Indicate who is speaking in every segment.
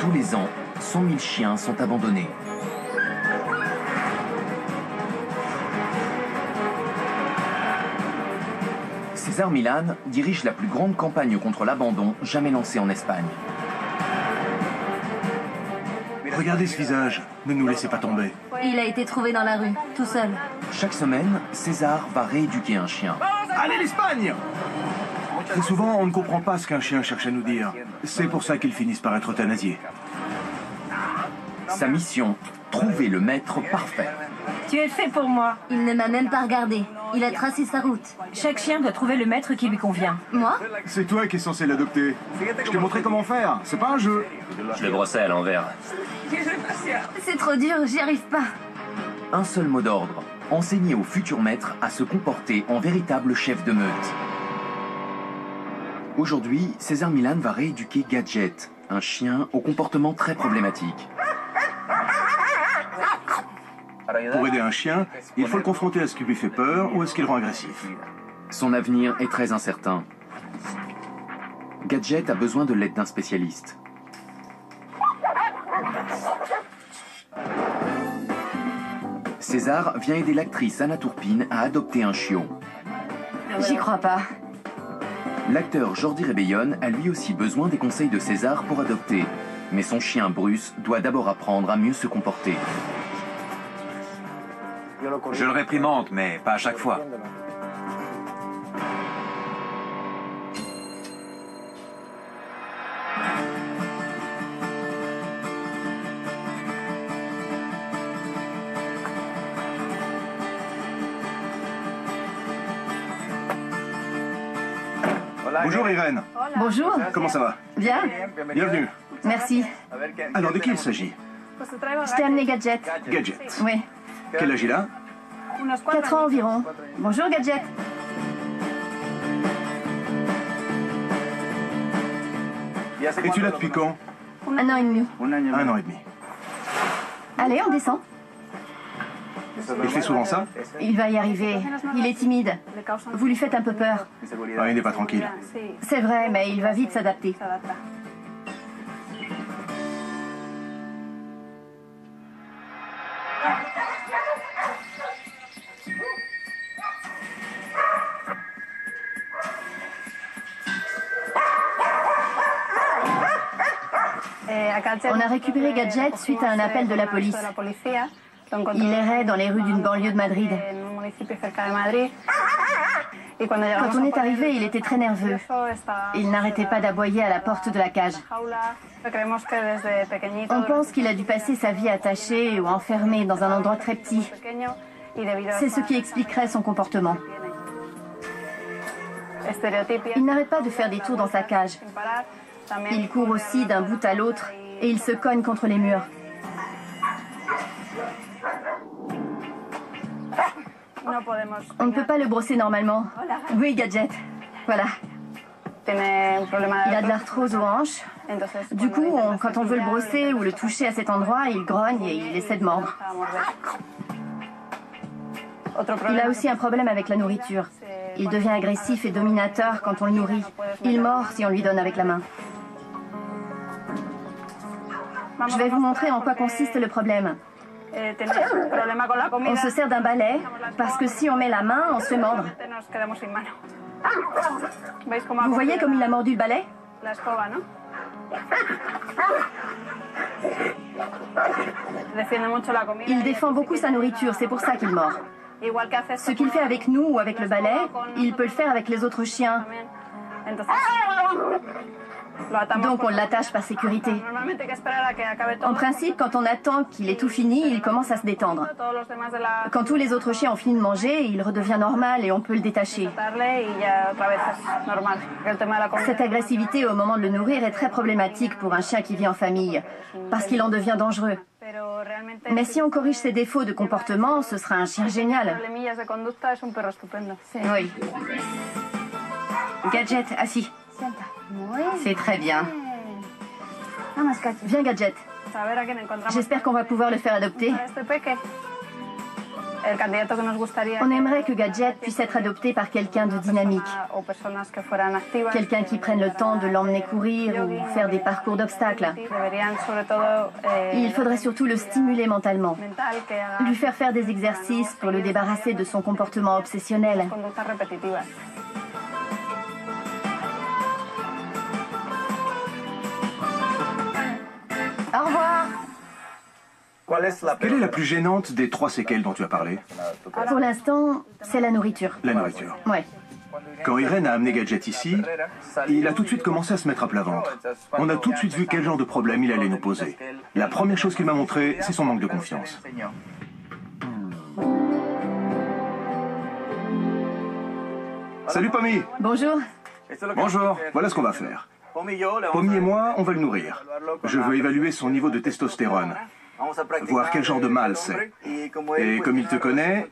Speaker 1: Tous les ans, 100 000 chiens sont abandonnés. César Millan dirige la plus grande campagne contre l'abandon jamais lancée en Espagne.
Speaker 2: Regardez ce visage, ne nous laissez pas tomber.
Speaker 3: Il a été trouvé dans la rue, tout seul.
Speaker 1: Chaque semaine, César va rééduquer un chien.
Speaker 2: Allez l'Espagne! Très souvent, on ne comprend pas ce qu'un chien cherche à nous dire. C'est pour ça qu'ils finissent par être euthanasiés.
Speaker 1: Sa mission, trouver le maître parfait.
Speaker 3: Tu es fait pour moi. Il ne m'a même pas regardé. Il a tracé sa route.
Speaker 4: Chaque chien doit trouver le maître qui lui convient.
Speaker 3: Moi?
Speaker 2: C'est toi qui es censé l'adopter. Je t'ai montré comment faire, c'est pas un jeu.
Speaker 5: Je le brossais à l'envers.
Speaker 3: C'est trop dur, j'y arrive pas.
Speaker 1: Un seul mot d'ordre, enseigner au futur maître à se comporter en véritable chef de meute. Aujourd'hui, César Millan va rééduquer Gadget, un chien au comportement très problématique.
Speaker 2: Pour aider un chien, il faut le confronter à ce qui lui fait peur ou à ce qui le rend agressif.
Speaker 1: Son avenir est très incertain. Gadget a besoin de l'aide d'un spécialiste. César vient aider l'actrice Anna Turpin à adopter un chiot.
Speaker 4: J'y crois pas.
Speaker 1: L'acteur Jordi Rebellón a lui aussi besoin des conseils de César pour adopter. Mais son chien Bruce doit d'abord apprendre à mieux se comporter.
Speaker 5: Je le réprimande, mais pas à chaque fois.
Speaker 2: Bonjour Irène.
Speaker 4: Bonjour.
Speaker 2: Comment ça va?
Speaker 4: Bien.
Speaker 2: Bienvenue.
Speaker 4: Merci.
Speaker 2: Alors de qui il s'agit?
Speaker 4: Je t'ai amené Gadget.
Speaker 2: Gadget.
Speaker 4: Oui.
Speaker 2: Quel âge il a?
Speaker 4: 4 ans environ. Bonjour Gadget.
Speaker 2: Et tu l'as depuis quand?
Speaker 4: 1 an et demi.
Speaker 2: 1 an et demi.
Speaker 4: Allez, on descend.
Speaker 2: Il fait souvent ça?
Speaker 4: Il va y arriver. Il est timide. Vous lui faites un peu peur.
Speaker 2: Ah, il n'est pas tranquille.
Speaker 4: C'est vrai, mais il va vite s'adapter. On a récupéré Gadget suite à un appel de la police. Il errait dans les rues d'une banlieue de Madrid. Quand on est arrivé, il était très nerveux. Il n'arrêtait pas d'aboyer à la porte de la cage. On pense qu'il a dû passer sa vie attaché ou enfermé dans un endroit très petit. C'est ce qui expliquerait son comportement. Il n'arrête pas de faire des tours dans sa cage. Il court aussi d'un bout à l'autre et il se cogne contre les murs. On ne peut pas le brosser normalement. Oui, Gadget. Voilà. Il a de l'arthrose aux hanches. Du coup, quand on veut le brosser ou le toucher à cet endroit, il grogne et il essaie de mordre. Il a aussi un problème avec la nourriture. Il devient agressif et dominateur quand on le nourrit. Il mord si on lui donne avec la main. Je vais vous montrer en quoi consiste le problème. On se sert d'un balai parce que si on met la main, on se fait mordre. Vous voyez comme il a mordu le balai? Il défend beaucoup sa nourriture, c'est pour ça qu'il mord. Ce qu'il fait avec nous ou avec le balai, il peut le faire avec les autres chiens. Donc on l'attache par sécurité. En principe, quand on attend qu'il ait tout fini, il commence à se détendre. Quand tous les autres chiens ont fini de manger, il redevient normal et on peut le détacher. Cette agressivité au moment de le nourrir est très problématique pour un chien qui vit en famille, parce qu'il en devient dangereux. Mais si on corrige ses défauts de comportement, ce sera un chien génial. Oui. Gadget, assis. C'est très bien. Viens, Gadget. J'espère qu'on va pouvoir le faire adopter. On aimerait que Gadget puisse être adopté par quelqu'un de dynamique. Quelqu'un qui prenne le temps de l'emmener courir ou faire des parcours d'obstacles. Il faudrait surtout le stimuler mentalement. Lui faire faire des exercices pour le débarrasser de son comportement obsessionnel. Au revoir.
Speaker 2: Quelle est la plus gênante des 3 séquelles dont tu as parlé?
Speaker 4: Pour l'instant, c'est la nourriture.
Speaker 2: La nourriture.
Speaker 4: Ouais.
Speaker 2: Quand Irène a amené Gadget ici, il a tout de suite commencé à se mettre à plat ventre. On a tout de suite vu quel genre de problème il allait nous poser. La première chose qu'il m'a montré, c'est son manque de confiance. Salut Pommy.
Speaker 4: Bonjour.
Speaker 2: Bonjour. Voilà ce qu'on va faire. Pommy et moi, on va le nourrir. Je veux évaluer son niveau de testostérone, voir quel genre de mâle c'est. Et comme il te connaît,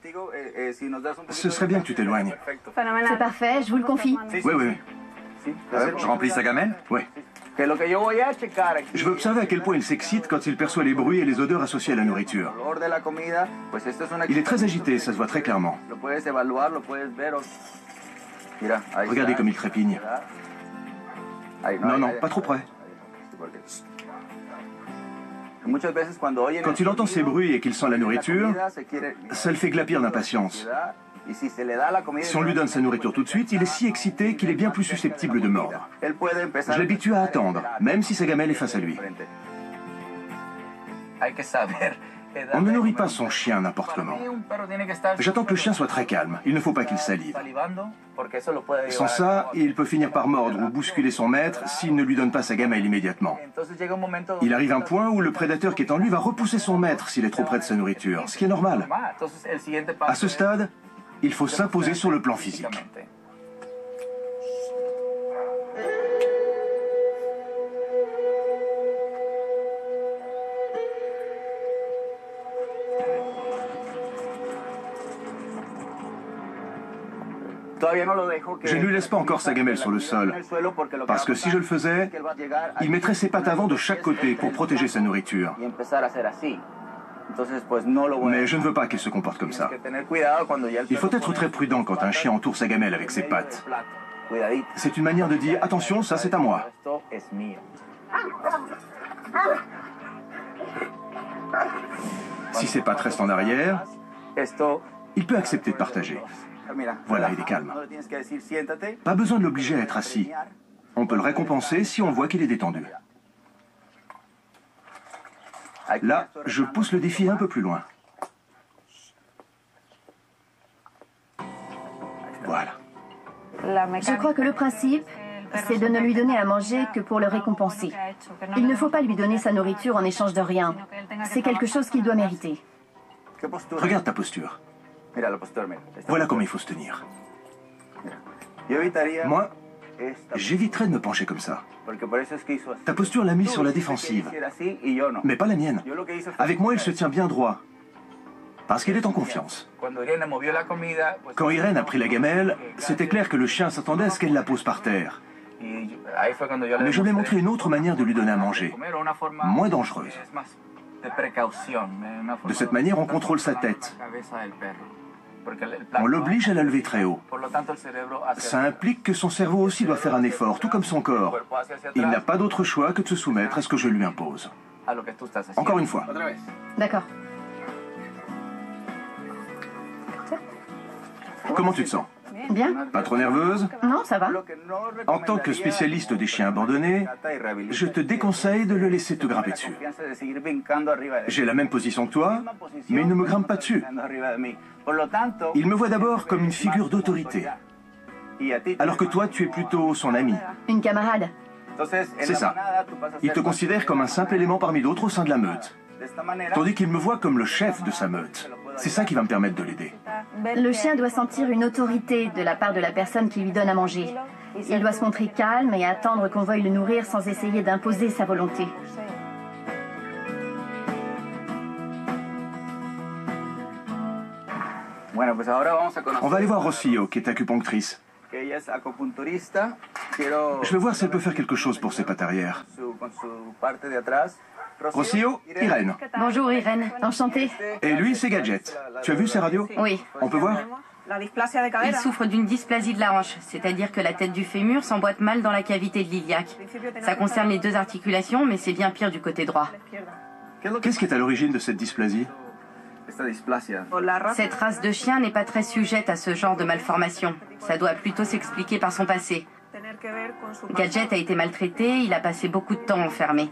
Speaker 2: ce serait bien que tu t'éloignes.
Speaker 4: C'est parfait, je vous le confie.
Speaker 2: Oui, oui, oui.
Speaker 5: Je remplis sa gamelle?
Speaker 2: Oui. Je veux observer à quel point il s'excite quand il perçoit les bruits et les odeurs associées à la nourriture. Il est très agité, ça se voit très clairement. Regardez comme il trépigne. Non, non, pas trop près. Quand il entend ces bruits et qu'il sent la nourriture, ça le fait glapir d'impatience. Si on lui donne sa nourriture tout de suite, il est si excité qu'il est bien plus susceptible de mordre. Je l'habitue à attendre, même si sa gamelle est face à lui. On ne nourrit pas son chien n'importe comment. J'attends que le chien soit très calme. Il ne faut pas qu'il salive. Sans ça, il peut finir par mordre ou bousculer son maître s'il ne lui donne pas sa gamelle immédiatement. Il arrive un point où le prédateur qui est en lui va repousser son maître s'il est trop près de sa nourriture, ce qui est normal. À ce stade, il faut s'imposer sur le plan physique. Je ne lui laisse pas encore sa gamelle sur le sol, parce que si je le faisais, il mettrait ses pattes avant de chaque côté pour protéger sa nourriture. Mais je ne veux pas qu'il se comporte comme ça. Il faut être très prudent quand un chien entoure sa gamelle avec ses pattes. C'est une manière de dire « Attention, ça c'est à moi ». Si ses pattes restent en arrière, il peut accepter de partager. Voilà, il est calme. Pas besoin de l'obliger à être assis. On peut le récompenser si on voit qu'il est détendu. Là, je pousse le défi un peu plus loin. Voilà.
Speaker 4: Je crois que le principe, c'est de ne lui donner à manger que pour le récompenser. Il ne faut pas lui donner sa nourriture en échange de rien. C'est quelque chose qu'il doit mériter.
Speaker 2: Regarde ta posture. Voilà comment il faut se tenir. Moi, j'éviterais de me pencher comme ça. Ta posture l'a mis sur la défensive, mais pas la mienne. Avec moi, il se tient bien droit, parce qu'il est en confiance. Quand Irène a pris la gamelle, c'était clair que le chien s'attendait à ce qu'elle la pose par terre. Mais je lui ai montré une autre manière de lui donner à manger, moins dangereuse. De cette manière, on contrôle sa tête. On l'oblige à la lever très haut. Ça implique que son cerveau aussi doit faire un effort, tout comme son corps. Il n'a pas d'autre choix que de se soumettre à ce que je lui impose. Encore une fois.
Speaker 4: D'accord.
Speaker 2: Comment tu te sens?
Speaker 4: Bien.
Speaker 2: Pas trop nerveuse?
Speaker 4: Non, ça va.
Speaker 2: En tant que spécialiste des chiens abandonnés, je te déconseille de le laisser te grimper dessus. J'ai la même position que toi, mais il ne me grimpe pas dessus. Il me voit d'abord comme une figure d'autorité, alors que toi, tu es plutôt son ami.
Speaker 4: Une camarade.
Speaker 2: C'est ça. Il te considère comme un simple élément parmi d'autres au sein de la meute, tandis qu'il me voit comme le chef de sa meute. C'est ça qui va me permettre de l'aider.
Speaker 4: Le chien doit sentir une autorité de la part de la personne qui lui donne à manger. Il doit se montrer calme et attendre qu'on veuille le nourrir sans essayer d'imposer sa volonté.
Speaker 2: On va aller voir Rosillo, qui est acupunctrice. Je vais voir si elle peut faire quelque chose pour ses pattes arrière. Rocio, Irène.
Speaker 4: Bonjour Irène, enchantée.
Speaker 2: Et lui, c'est Gadget. Tu as vu ses radios?
Speaker 4: Oui.
Speaker 2: On peut voir?
Speaker 4: Il souffre d'une dysplasie de la hanche, c'est-à-dire que la tête du fémur s'emboîte mal dans la cavité de l'iliaque. Ça concerne les deux articulations, mais c'est bien pire du côté droit.
Speaker 2: Qu'est-ce qui est à l'origine de cette dysplasie?
Speaker 4: Cette race de chien n'est pas très sujette à ce genre de malformation. Ça doit plutôt s'expliquer par son passé. Gadget a été maltraité, il a passé beaucoup de temps enfermé.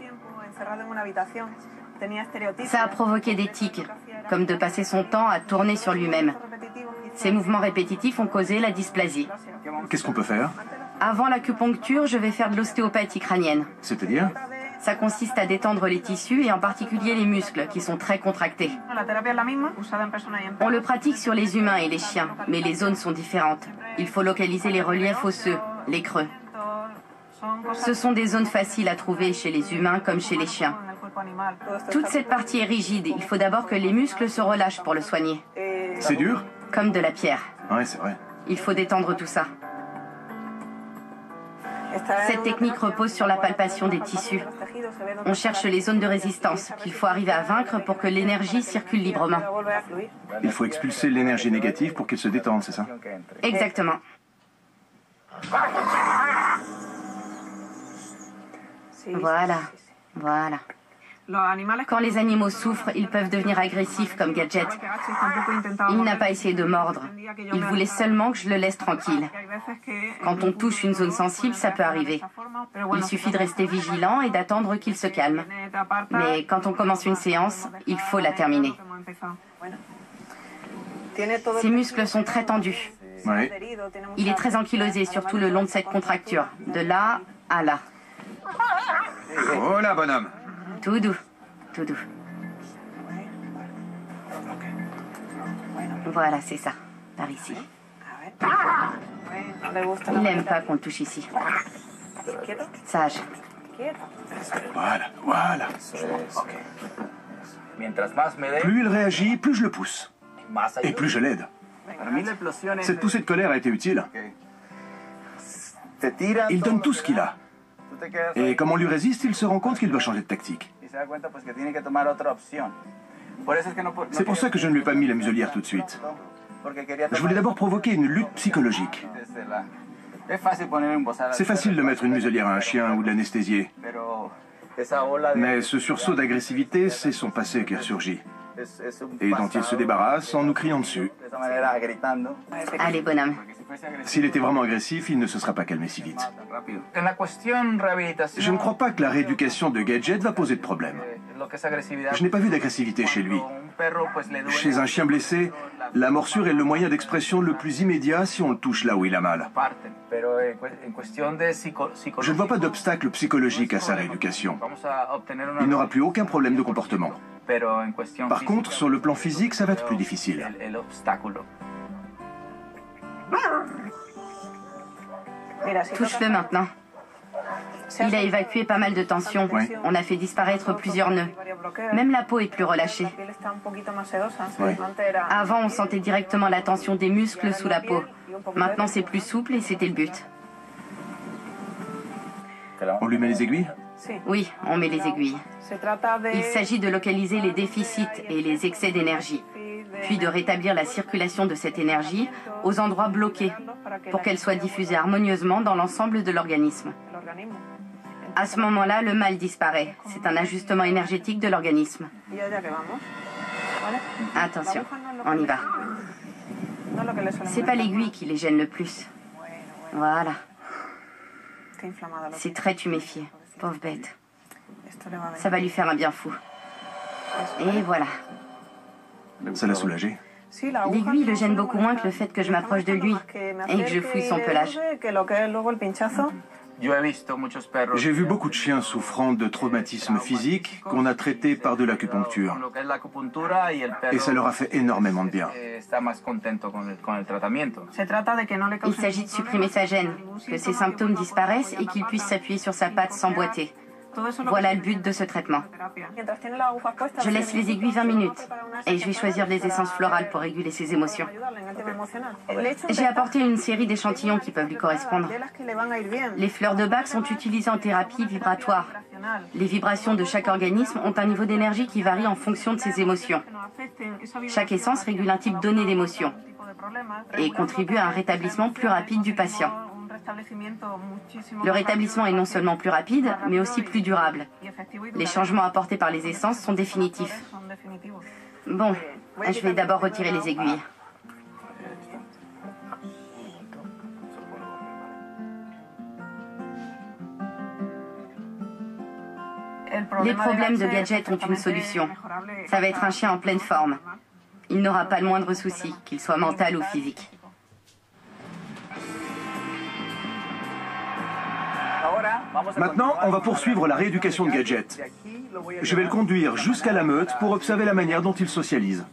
Speaker 4: Ça a provoqué des tics, comme de passer son temps à tourner sur lui-même. Ces mouvements répétitifs ont causé la dysplasie.
Speaker 2: Qu'est-ce qu'on peut faire?
Speaker 4: Avant l'acupuncture, je vais faire de l'ostéopathie crânienne.
Speaker 2: C'est-à-dire?
Speaker 4: Ça consiste à détendre les tissus et en particulier les muscles qui sont très contractés. On le pratique sur les humains et les chiens, mais les zones sont différentes. Il faut localiser les reliefs osseux, les creux. Ce sont des zones faciles à trouver chez les humains comme chez les chiens. Toute cette partie est rigide. Il faut d'abord que les muscles se relâchent pour le soigner.
Speaker 2: C'est dur?
Speaker 4: Comme de la pierre.
Speaker 2: Ouais, c'est vrai.
Speaker 4: Il faut détendre tout ça. Cette technique repose sur la palpation des tissus. On cherche les zones de résistance qu'il faut arriver à vaincre pour que l'énergie circule librement.
Speaker 2: Il faut expulser l'énergie négative pour qu'elle se détende, c'est ça?
Speaker 4: Exactement. Voilà, voilà. Quand les animaux souffrent, ils peuvent devenir agressifs comme Gadget. Il n'a pas essayé de mordre. Il voulait seulement que je le laisse tranquille. Quand on touche une zone sensible, ça peut arriver. Il suffit de rester vigilant et d'attendre qu'il se calme. Mais quand on commence une séance, il faut la terminer. Ses muscles sont très tendus.
Speaker 2: Oui.
Speaker 4: Il est très ankylosé, surtout le long de cette contracture. De là à là.
Speaker 5: Oh là, bonhomme.
Speaker 4: Tout doux, tout doux. Voilà, c'est ça, par ici. Il n'aime pas qu'on le touche ici. Sage.
Speaker 2: Voilà, voilà. Plus il réagit, plus je le pousse. Et plus je l'aide. Cette poussée de colère a été utile. Il donne tout ce qu'il a. Et comme on lui résiste, il se rend compte qu'il doit changer de tactique. C'est pour ça que je ne lui ai pas mis la muselière tout de suite. Je voulais d'abord provoquer une lutte psychologique. C'est facile de mettre une muselière à un chien ou de l'anesthésier. Mais ce sursaut d'agressivité, c'est son passé qui ressurgit. Et dont il se débarrasse en nous criant dessus.
Speaker 4: Allez, bonhomme.
Speaker 2: S'il était vraiment agressif, il ne se sera pas calmé si vite. Je ne crois pas que la rééducation de Gadget va poser de problème. Je n'ai pas vu d'agressivité chez lui. Chez un chien blessé, la morsure est le moyen d'expression le plus immédiat si on le touche là où il a mal. Je ne vois pas d'obstacle psychologique à sa rééducation. Il n'aura plus aucun problème de comportement. Par contre, sur le plan physique, ça va être plus difficile.
Speaker 4: Touche-le maintenant. Il a évacué pas mal de tension.
Speaker 2: Oui.
Speaker 4: On a fait disparaître plusieurs nœuds. Même la peau est plus relâchée.
Speaker 2: Oui.
Speaker 4: Avant, on sentait directement la tension des muscles sous la peau. Maintenant, c'est plus souple et c'était le but.
Speaker 2: On lui met les aiguilles?
Speaker 4: Oui, on met les aiguilles. Il s'agit de localiser les déficits et les excès d'énergie, puis de rétablir la circulation de cette énergie aux endroits bloqués pour qu'elle soit diffusée harmonieusement dans l'ensemble de l'organisme. À ce moment-là, le mal disparaît. C'est un ajustement énergétique de l'organisme. Attention, on y va. C'est pas l'aiguille qui les gêne le plus. Voilà. C'est très tuméfié, pauvre bête. Ça va lui faire un bien fou. Et voilà.
Speaker 2: Ça l'a soulagé.
Speaker 4: L'aiguille le gêne beaucoup moins que le fait que je m'approche de lui et que je fouille son pelage.
Speaker 2: J'ai vu beaucoup de chiens souffrant de traumatismes physiques qu'on a traités par de l'acupuncture. Et ça leur a fait énormément de bien.
Speaker 4: Il s'agit de supprimer sa gêne, que ses symptômes disparaissent et qu'il puisse s'appuyer sur sa patte sans boiter. Voilà le but de ce traitement. Je laisse les aiguilles 20 minutes et je vais choisir des essences florales pour réguler ses émotions. J'ai apporté une série d'échantillons qui peuvent lui correspondre. Les fleurs de Bach sont utilisées en thérapie vibratoire. Les vibrations de chaque organisme ont un niveau d'énergie qui varie en fonction de ses émotions. Chaque essence régule un type donné d'émotion et contribue à un rétablissement plus rapide du patient. Le rétablissement est non seulement plus rapide, mais aussi plus durable. Les changements apportés par les essences sont définitifs. Bon, je vais d'abord retirer les aiguilles. Les problèmes de Gadget ont une solution. Ça va être un chien en pleine forme. Il n'aura pas le moindre souci, qu'il soit mental ou physique.
Speaker 2: Maintenant, on va poursuivre la rééducation de Gadget. Je vais le conduire jusqu'à la meute pour observer la manière dont il socialise.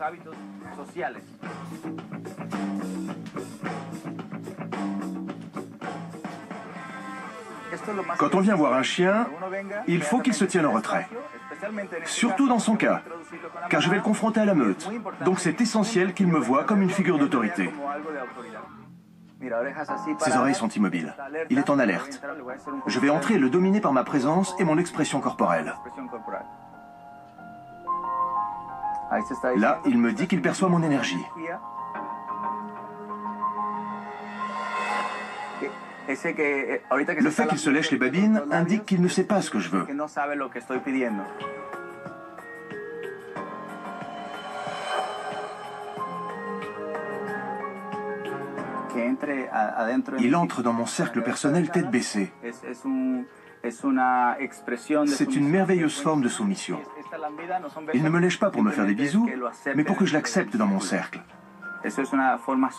Speaker 2: Quand on vient voir un chien, il faut qu'il se tienne en retrait. Surtout dans son cas, car je vais le confronter à la meute. Donc c'est essentiel qu'il me voie comme une figure d'autorité. Ses oreilles sont immobiles. Il est en alerte. Je vais entrer et le dominer par ma présence et mon expression corporelle. Là, il me dit qu'il perçoit mon énergie. Le fait qu'il se lèche les babines indique qu'il ne sait pas ce que je veux. Il entre dans mon cercle personnel tête baissée. C'est une merveilleuse forme de soumission. Il ne me lèche pas pour me faire des bisous, mais pour que je l'accepte dans mon cercle.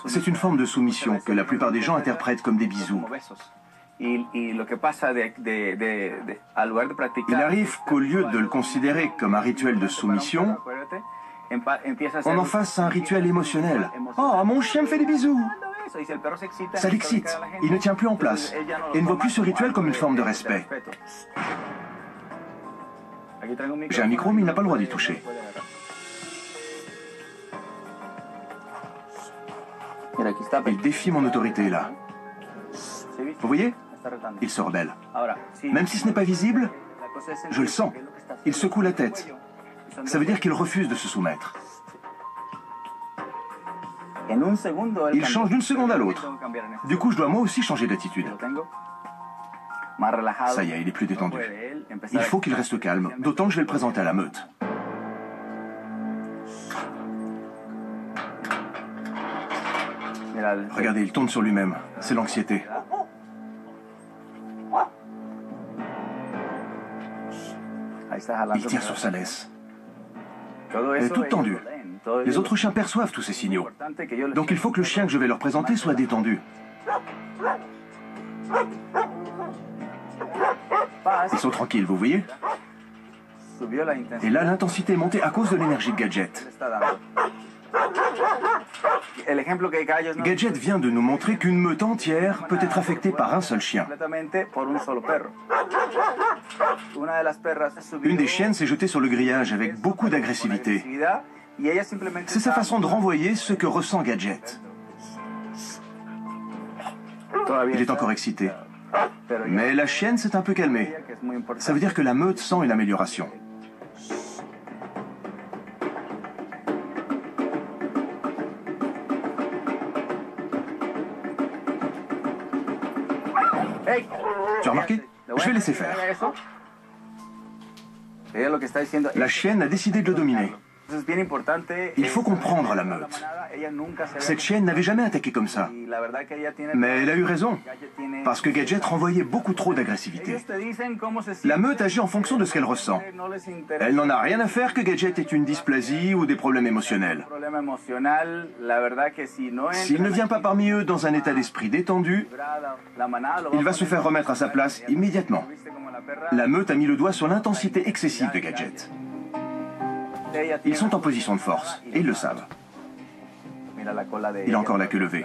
Speaker 2: C'est une forme de soumission que la plupart des gens interprètent comme des bisous. Il arrive qu'au lieu de le considérer comme un rituel de soumission, on en fasse un rituel émotionnel. « Oh, mon chien me fait des bisous !» Ça l'excite, il ne tient plus en place et ne voit plus ce rituel comme une forme de respect. J'ai un micro, mais il n'a pas le droit d'y toucher. Il défie mon autorité, là. Vous voyez? Il se rebelle. Même si ce n'est pas visible, je le sens. Il secoue la tête. Ça veut dire qu'il refuse de se soumettre. Il change d'une seconde à l'autre. Du coup, je dois moi aussi changer d'attitude. Ça y est, il est plus détendu. Il faut qu'il reste calme, d'autant que je vais le présenter à la meute. Regardez, il tourne sur lui-même. C'est l'anxiété. Il tire sur sa laisse. Elle est toute tendue. Les autres chiens perçoivent tous ces signaux. Donc il faut que le chien que je vais leur présenter soit détendu. Ils sont tranquilles, vous voyez? Et là, l'intensité est montée à cause de l'énergie de Gadget. Gadget vient de nous montrer qu'une meute entière peut être affectée par un seul chien. Une des chiennes s'est jetée sur le grillage avec beaucoup d'agressivité. C'est sa façon de renvoyer ce que ressent Gadget. Il est encore excité. Mais la chienne s'est un peu calmée. Ça veut dire que la meute sent une amélioration. Tu as remarqué? Je vais laisser faire. La chienne a décidé de le dominer. Il faut comprendre la meute. Cette chienne n'avait jamais attaqué comme ça. Mais elle a eu raison, parce que Gadget renvoyait beaucoup trop d'agressivité. La meute agit en fonction de ce qu'elle ressent. Elle n'en a rien à faire que Gadget ait une dysplasie ou des problèmes émotionnels. S'il ne vient pas parmi eux dans un état d'esprit détendu, il va se faire remettre à sa place immédiatement. La meute a mis le doigt sur l'intensité excessive de Gadget. Ils sont en position de force, et ils le savent. Il a encore la queue levée.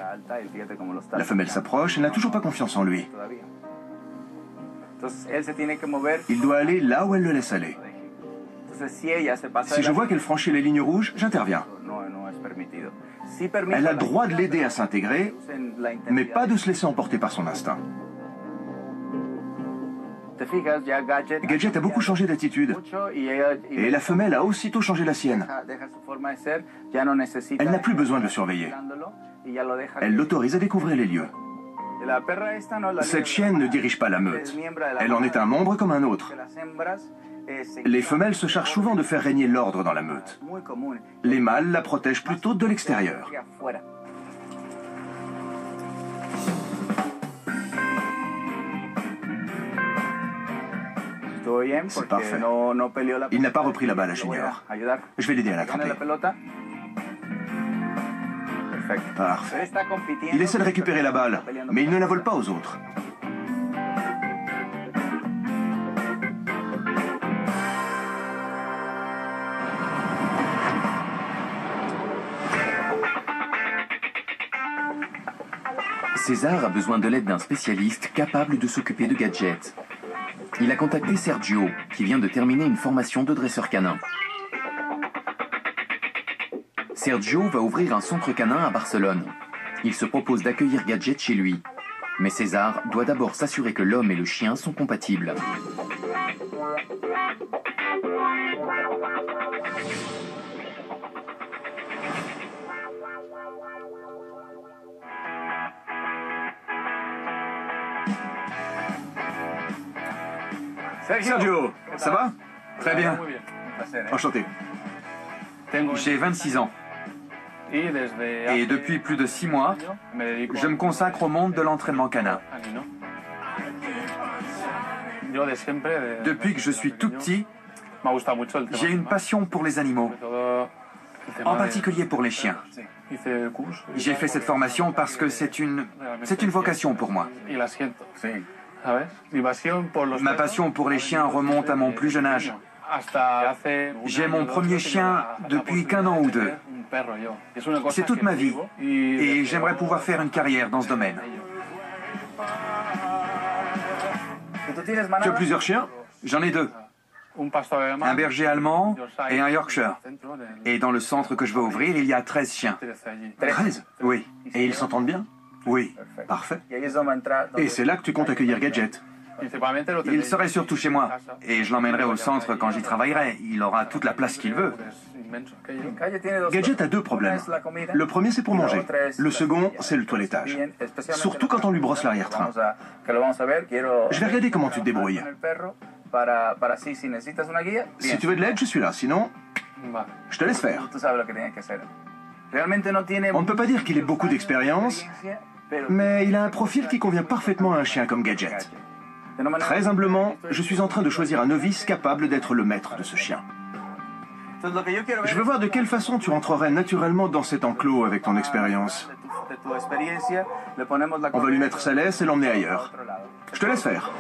Speaker 2: La femelle s'approche, elle n'a toujours pas confiance en lui. Il doit aller là où elle le laisse aller. Si je vois qu'elle franchit les lignes rouges, j'interviens. Elle a le droit de l'aider à s'intégrer, mais pas de se laisser emporter par son instinct. Gadget a beaucoup changé d'attitude, et la femelle a aussitôt changé la sienne. Elle n'a plus besoin de le surveiller. Elle l'autorise à découvrir les lieux. Cette chienne ne dirige pas la meute. Elle en est un membre comme un autre. Les femelles se chargent souvent de faire régner l'ordre dans la meute. Les mâles la protègent plutôt de l'extérieur. C'est parfait. Il n'a pas repris la balle à Junior. Je vais l'aider à l'attraper. Parfait. Il essaie de récupérer la balle, mais il ne la vole pas aux autres.
Speaker 1: César a besoin de l'aide d'un spécialiste capable de s'occuper de Gadget. Il a contacté Sergio, qui vient de terminer une formation de dresseur canin. Sergio va ouvrir un centre canin à Barcelone. Il se propose d'accueillir Gadget chez lui. Mais César doit d'abord s'assurer que l'homme et le chien sont compatibles.
Speaker 2: Sergio, ça va?
Speaker 5: Très bien.
Speaker 2: Enchanté.
Speaker 5: J'ai 26 ans. Et depuis plus de 6 mois, je me consacre au monde de l'entraînement canin. Depuis que je suis tout petit, j'ai une passion pour les animaux, en particulier pour les chiens. J'ai fait cette formation parce que c'est une vocation pour moi. Ma passion pour les chiens remonte à mon plus jeune âge. J'ai mon premier chien depuis qu'1 an ou 2. C'est toute ma vie et j'aimerais pouvoir faire une carrière dans ce domaine.
Speaker 2: Tu as plusieurs chiens?
Speaker 5: J'en ai 2. Un berger allemand et un Yorkshire. Et dans le centre que je veux ouvrir, il y a 13 chiens.
Speaker 2: 13?
Speaker 5: Oui.
Speaker 2: Et ils s'entendent bien?
Speaker 5: Oui.
Speaker 2: Parfait. Et c'est là que tu comptes accueillir Gadget?
Speaker 5: Il serait surtout chez moi. Et je l'emmènerai au centre quand j'y travaillerai. Il aura toute la place qu'il veut.
Speaker 2: Gadget a 2 problèmes. Le premier, c'est pour manger. Le second, c'est le toilettage. Surtout quand on lui brosse l'arrière-train. Je vais regarder comment tu te débrouilles. Si tu veux de l'aide, je suis là. Sinon, je te laisse faire. On ne peut pas dire qu'il ait beaucoup d'expérience, mais il a un profil qui convient parfaitement à un chien comme Gadget. Très humblement, je suis en train de choisir un novice capable d'être le maître de ce chien. Je veux voir de quelle façon tu entrerais naturellement dans cet enclos avec ton expérience. On va lui mettre sa laisse et l'emmener ailleurs. Je te laisse faire.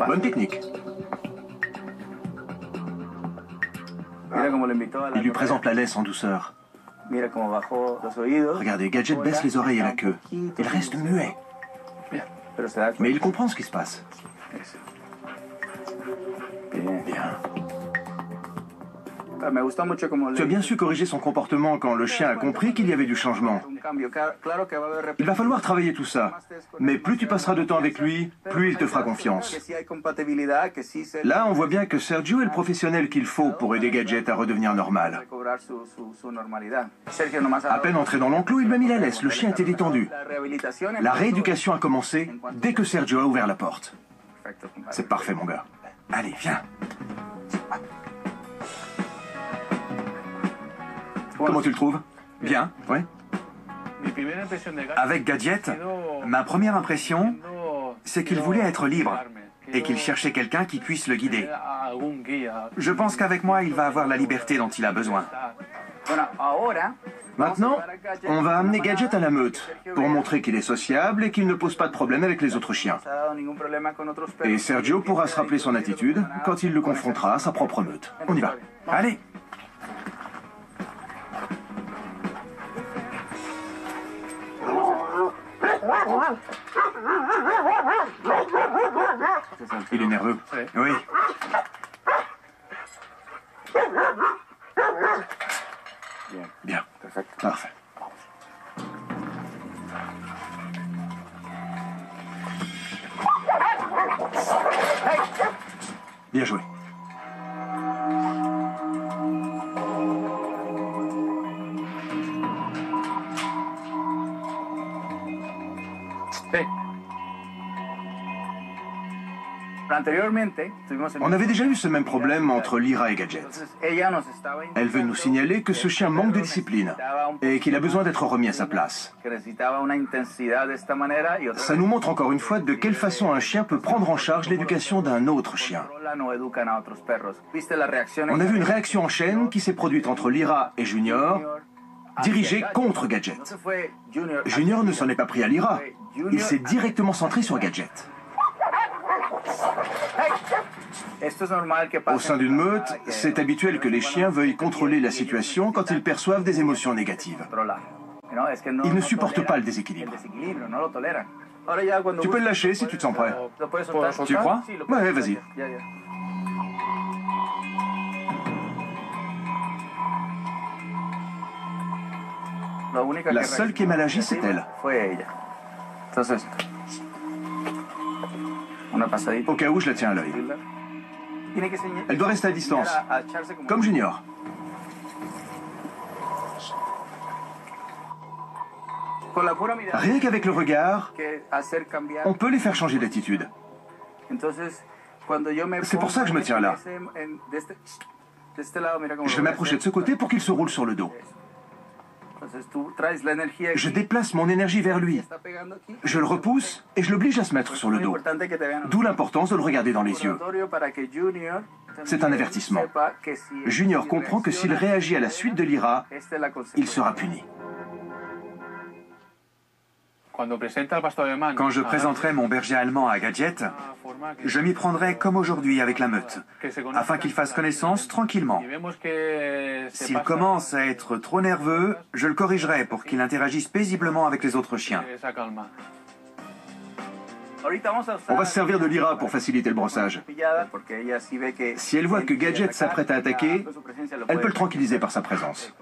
Speaker 2: Bonne technique. Il lui présente la laisse en douceur. Regardez, Gadget baisse les oreilles et la queue. Il reste muet. Mais il comprend ce qui se passe. Bien. Tu as bien su corriger son comportement quand le chien a compris qu'il y avait du changement. Il va falloir travailler tout ça. Mais plus tu passeras de temps avec lui, plus il te fera confiance. Là, on voit bien que Sergio est le professionnel qu'il faut pour aider Gadget à redevenir normal. À peine entré dans l'enclos, il m'a mis la laisse. Le chien était détendu. La rééducation a commencé dès que Sergio a ouvert la porte. C'est parfait, mon gars. Allez, viens. Comment tu le trouves?
Speaker 5: Bien.
Speaker 2: Ouais.
Speaker 5: Avec Gadget, ma première impression, c'est qu'il voulait être libre. et qu'il cherchait quelqu'un qui puisse le guider. Je pense qu'avec moi, il va avoir la liberté dont il a besoin.
Speaker 2: Maintenant, on va amener Gadget à la meute, pour montrer qu'il est sociable et qu'il ne pose pas de problème avec les autres chiens. Et Sergio pourra se rappeler son attitude quand il le confrontera à sa propre meute. On y va.
Speaker 5: Allez!
Speaker 2: Il est nerveux.
Speaker 5: Oui.
Speaker 2: Bien. Parfait. Bien joué. On avait déjà eu ce même problème entre Lyra et Gadget. Elle veut nous signaler que ce chien manque de discipline et qu'il a besoin d'être remis à sa place. Ça nous montre encore une fois de quelle façon un chien peut prendre en charge l'éducation d'un autre chien. On a vu une réaction en chaîne qui s'est produite entre Lyra et Junior, dirigée contre Gadget. Junior ne s'en est pas pris à Lyra, il s'est directement centré sur Gadget. Au sein d'une meute, c'est habituel que les chiens veuillent contrôler la situation quand ils perçoivent des émotions négatives. Ils ne supportent pas le déséquilibre. Tu peux le lâcher si tu te sens prêt.
Speaker 5: Tu crois?
Speaker 2: Ouais, vas-y. La seule qui est mal agie, c'est elle. Au cas où, je la tiens à l'œil. Elle doit rester à distance, comme Junior. Rien qu'avec le regard, on peut les faire changer d'attitude. C'est pour ça que je me tiens là. Je vais m'approcher de ce côté pour qu'il se roule sur le dos. Je déplace mon énergie vers lui. Je le repousse et je l'oblige à se mettre sur le dos. D'où l'importance de le regarder dans les yeux. C'est un avertissement. Junior comprend que s'il réagit à la suite de Lyra, il sera puni.
Speaker 5: Quand je présenterai mon berger allemand à Gadget, je m'y prendrai comme aujourd'hui avec la meute, afin qu'il fasse connaissance tranquillement. S'il commence à être trop nerveux, je le corrigerai pour qu'il interagisse paisiblement avec les autres chiens.
Speaker 2: On va se servir de Lyra pour faciliter le brossage. Si elle voit que Gadget s'apprête à attaquer, elle peut le tranquilliser par sa présence.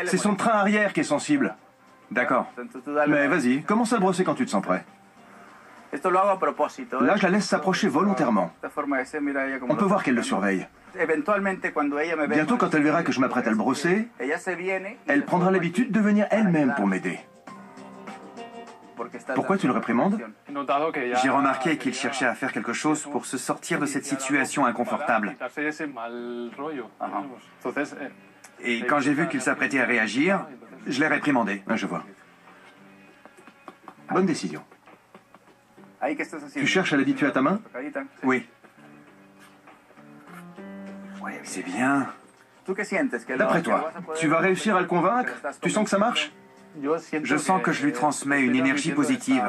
Speaker 2: C'est son train arrière qui est sensible.
Speaker 5: D'accord.
Speaker 2: Mais vas-y, commence à le brosser quand tu te sens prêt. Là, je la laisse s'approcher volontairement. On peut voir qu'elle le surveille. Bientôt, quand elle verra que je m'apprête à le brosser, elle prendra l'habitude de venir elle-même pour m'aider. Pourquoi tu le réprimandes?
Speaker 5: J'ai remarqué qu'il cherchait à faire quelque chose pour se sortir de cette situation inconfortable. Et quand j'ai vu qu'il s'apprêtait à réagir, je l'ai réprimandé.
Speaker 2: Ah, je vois. Bonne décision. Tu cherches à l'habituer à ta main?
Speaker 5: Oui. C'est bien.
Speaker 2: D'après toi, tu vas réussir à le convaincre? Tu sens que ça marche?
Speaker 5: Je sens que je lui transmets une énergie positive.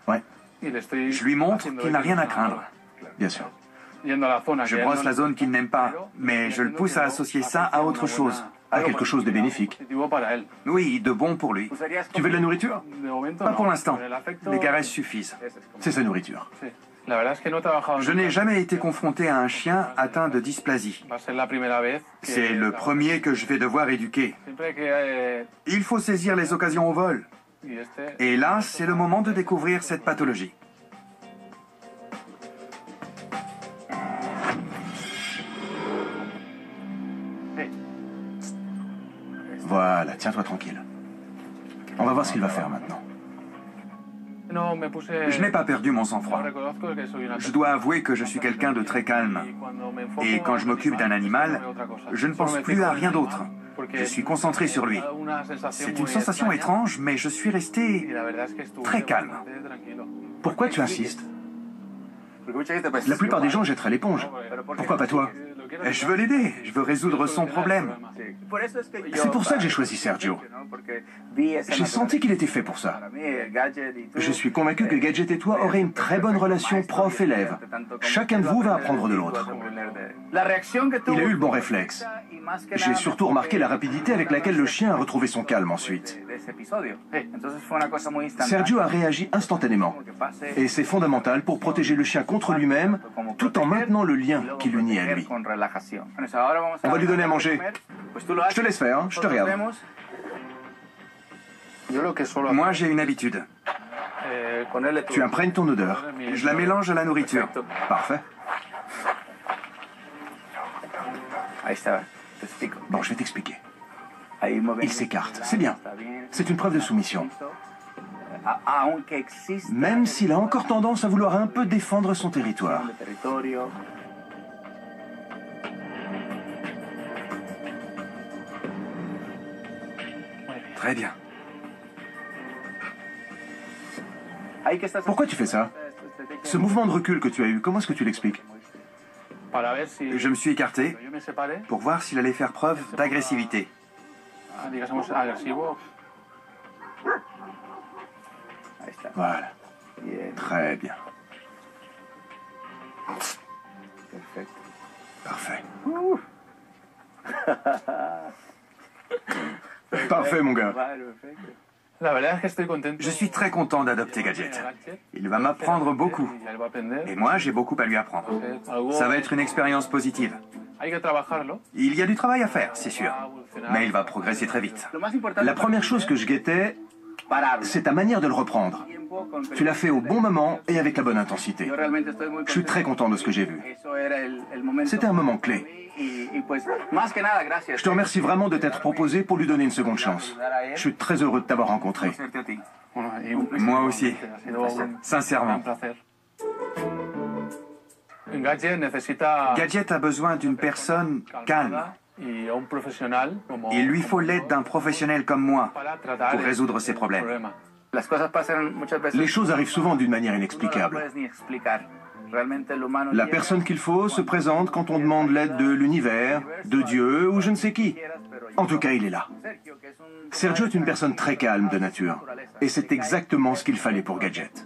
Speaker 2: Ouais.
Speaker 5: Je lui montre qu'il n'a rien à craindre.
Speaker 2: Bien sûr.
Speaker 5: Je brosse la zone qu'il n'aime pas, mais je le pousse à associer ça à autre chose.
Speaker 2: À quelque chose de bénéfique.
Speaker 5: Oui, de bon pour lui.
Speaker 2: Tu veux de la nourriture?
Speaker 5: Pas pour l'instant. Les caresses suffisent.
Speaker 2: C'est sa nourriture.
Speaker 5: Je n'ai jamais été confronté à un chien atteint de dysplasie. C'est le premier que je vais devoir éduquer. Il faut saisir les occasions au vol. Et là, c'est le moment de découvrir cette pathologie.
Speaker 2: Voilà, tiens-toi tranquille. On va voir ce qu'il va faire maintenant.
Speaker 5: Je n'ai pas perdu mon sang-froid. Je dois avouer que je suis quelqu'un de très calme. Et quand je m'occupe d'un animal, je ne pense plus à rien d'autre. Je suis concentré sur lui. C'est une sensation étrange, mais je suis resté très calme.
Speaker 2: Pourquoi tu insistes? La plupart des gens jetteraient l'éponge. Pourquoi pas toi?
Speaker 5: Je veux l'aider, je veux résoudre son problème.
Speaker 2: C'est pour ça que j'ai choisi Sergio. J'ai senti qu'il était fait pour ça. Je suis convaincu que Gadget et toi aurez une très bonne relation prof-élève. Chacun de vous va apprendre de l'autre. Il a eu le bon réflexe. J'ai surtout remarqué la rapidité avec laquelle le chien a retrouvé son calme ensuite. Sergio a réagi instantanément. Et c'est fondamental pour protéger le chien contre lui-même, tout en maintenant le lien qui l'unit à lui. On va lui donner à manger. Je te laisse faire, hein, je te regarde.
Speaker 5: Moi, j'ai une habitude.
Speaker 2: Tu imprègnes ton odeur.
Speaker 5: Je la mélange à la nourriture.
Speaker 2: Parfait. Bon, je vais t'expliquer. Il s'écarte, c'est bien. C'est une preuve de soumission. Même s'il a encore tendance à vouloir un peu défendre son territoire.
Speaker 5: Très bien.
Speaker 2: Pourquoi tu fais ça? Ce mouvement de recul que tu as eu, comment est-ce que tu l'expliques?
Speaker 5: Je me suis écarté pour voir s'il allait faire preuve d'agressivité.
Speaker 2: Voilà. Très bien. Parfait. Parfait, mon gars.
Speaker 5: Je suis très content d'adopter Gadget. Il va m'apprendre beaucoup. Et moi, j'ai beaucoup à lui apprendre. Ça va être une expérience positive. Il y a du travail à faire, c'est sûr. Mais il va progresser très vite.
Speaker 2: La première chose que je guettais, c'est ta manière de le reprendre. Tu l'as fait au bon moment et avec la bonne intensité. Je suis très content de ce que j'ai vu. C'était un moment clé. Je te remercie vraiment de t'être proposé pour lui donner une seconde chance. Je suis très heureux de t'avoir rencontré.
Speaker 5: Moi aussi, sincèrement. Gadget a besoin d'une personne calme. Il lui faut l'aide d'un professionnel comme moi pour résoudre ses problèmes.
Speaker 2: Les choses arrivent souvent d'une manière inexplicable. La personne qu'il faut se présente quand on demande l'aide de l'univers, de Dieu ou je ne sais qui. En tout cas, il est là. Sergio est une personne très calme de nature. Et c'est exactement ce qu'il fallait pour Gadget.